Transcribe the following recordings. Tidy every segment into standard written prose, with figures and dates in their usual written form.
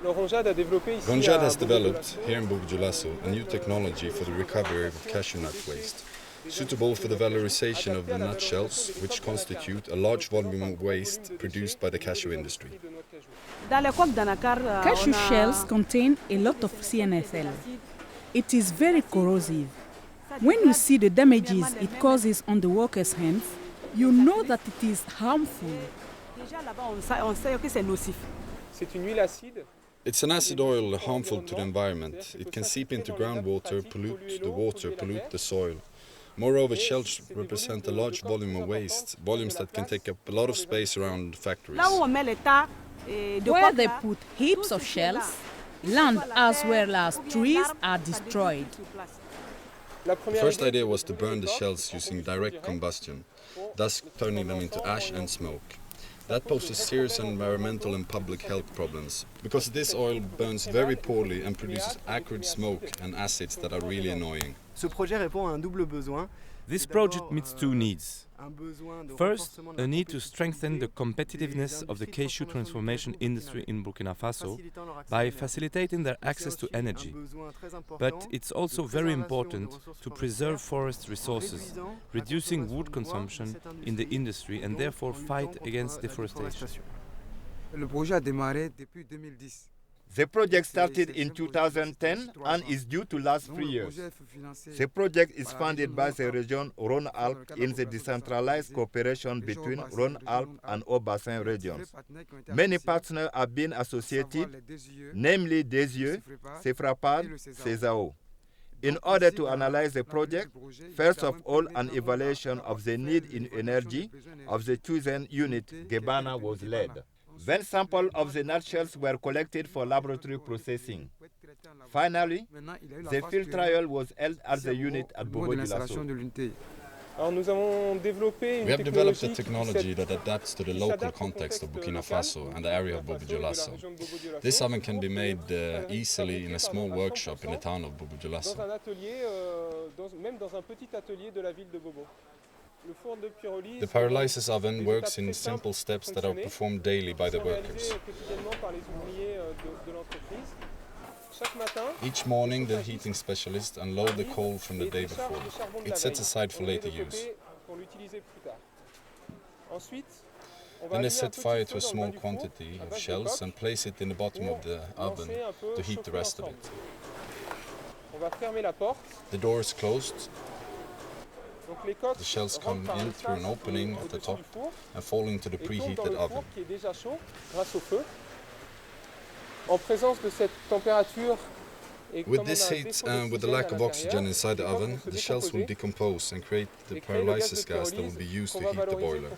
Rongead has developed, here in Bobo Dioulasso, a new technology for the recovery of cashew nut waste, suitable for the valorization of the nut shells, which constitute a large volume of waste produced by the cashew industry. Cashew shells contain a lot of CNFL. It is very corrosive. When you see the damages it causes on the workers' hands, you know that it is harmful. It's an acid oil harmful to the environment. It can seep into groundwater, pollute the water, pollute the soil. Moreover, shells represent a large volume of waste, volumes that can take up a lot of space around factories. Where they put heaps of shells, land as well as trees are destroyed. The first idea was to burn the shells using direct combustion, thus turning them into ash and smoke. That poses serious environmental and public health problems, because this oil burns very poorly and produces acrid smoke and acids that are really annoying. This project meets two needs. First, a need to strengthen the competitiveness of the cashew transformation industry in Burkina Faso by facilitating their access to energy. But it's also very important to preserve forest resources, reducing wood consumption in the industry and therefore fight against deforestation. The project started in 2010 and is due to last 3 years. The project is funded by the region Rhône-Alpes in the decentralized cooperation between Rhône-Alpes and Haut-Bassin regions. Many partners have been associated, namely CEFREPADE, CEFREPADE, CESAO. In order to analyze the project, first of all, an evaluation of the need in energy of the chosen unit, Gebana, was led. Then samples of the nut shells were collected for laboratory processing. Finally, the field trial was held at the unit at Bobo Dioulasso. We have developed a technology that adapts to the local context of Burkina Faso and the area of Bobo Dioulasso. This oven can be made easily in a small workshop in the town of Bobo Dioulasso. The pyrolysis oven works in simple steps that are performed daily by the workers. Each morning the heating specialists unload the coal from the day before. It's set aside for later use. Then they set fire to a small quantity of shells and place it in the bottom of the oven to heat the rest of it. The door is closed. The shells come in through an opening at the top and fall into the preheated oven. With this heat and with the lack of oxygen inside the oven, the shells will decompose and create the pyrolysis gas that will be used to heat the boiler.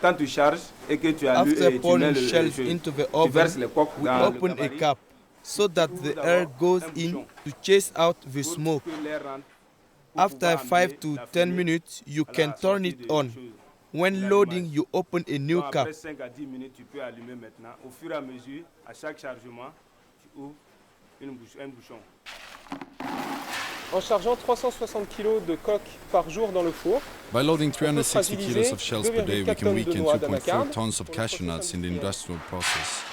After pouring shells into the oven, we open a cap so that the air goes in to chase out the smoke. After 5 to 10 minutes, you can turn it on. When loading, you open a new cap. By loading 360 kilos of shells per day, we can weaken 2.4 tons of cashew nuts in the industrial process.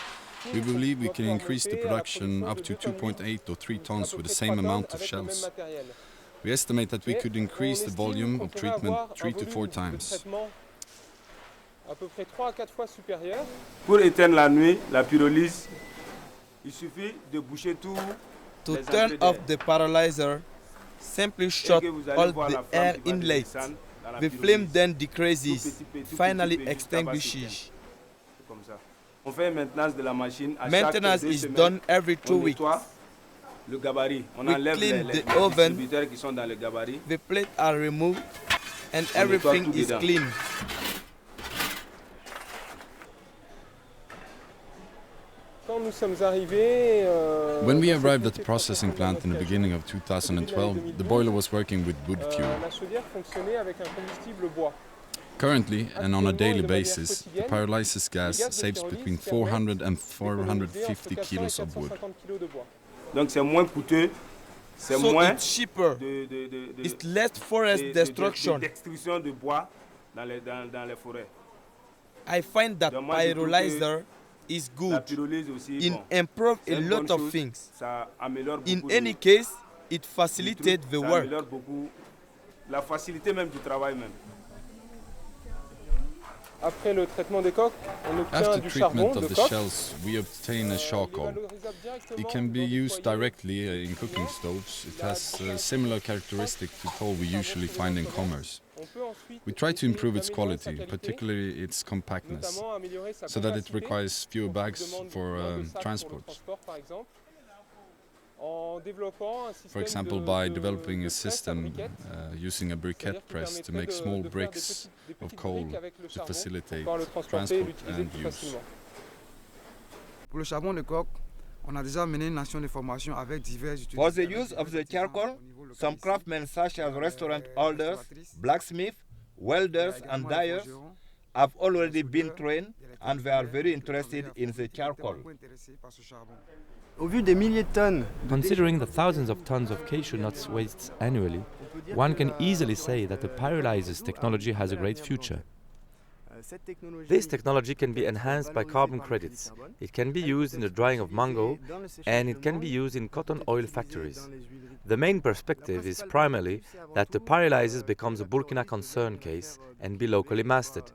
We believe we can increase the production up to 2.8 or 3 tons with the same amount of shells. We estimate that we could increase the volume of treatment 3 to 4 times. Pour éteindre la nuit, la pyrolyse, il suffit de boucher tout. To turn off the pyrolyzer, simply shut all the air inlets. The flame then decreases, finally extinguishes. Maintenance is done every 2 weeks. We clean the oven, the plates are removed, and everything is clean. When we arrived at the processing plant in the beginning of 2012, the boiler was working with wood fuel. Currently, and on a daily basis, the pyrolysis gas saves between 400 and 450 kilos of wood. So it's cheaper, it's less forest destruction. dans les forêts. I find that pyrolyzer is good. It improves a lot of things. In any case, it facilitates the work. La facilité même du travail même. Après le traitement des coques, on obtient After du charbon treatment de of the coque. shells, we obtain a charcoal. It can be used directly in cooking stoves. It has similar characteristics to coal we usually find in commerce. We try to improve its quality, particularly its compactness, so that it requires fewer bags for transport. For example, by developing a system using a briquette press to make small bricks of coal to facilitate transport and use. Pour le charbon de coque, on a déjà mené une action de formation avec divers For the use of the charcoal, some craftsmen such as restaurant holders, blacksmiths, welders and dyers have already been trained and they are very interested in the charcoal. Considering the thousands of tons of cashew nuts waste annually, one can easily say that the pyrolysis technology has a great future. This technology can be enhanced by carbon credits. It can be used in the drying of mango, and it can be used in cotton oil factories. The main perspective is primarily that the pyrolysis becomes a Burkina concern case and be locally mastered.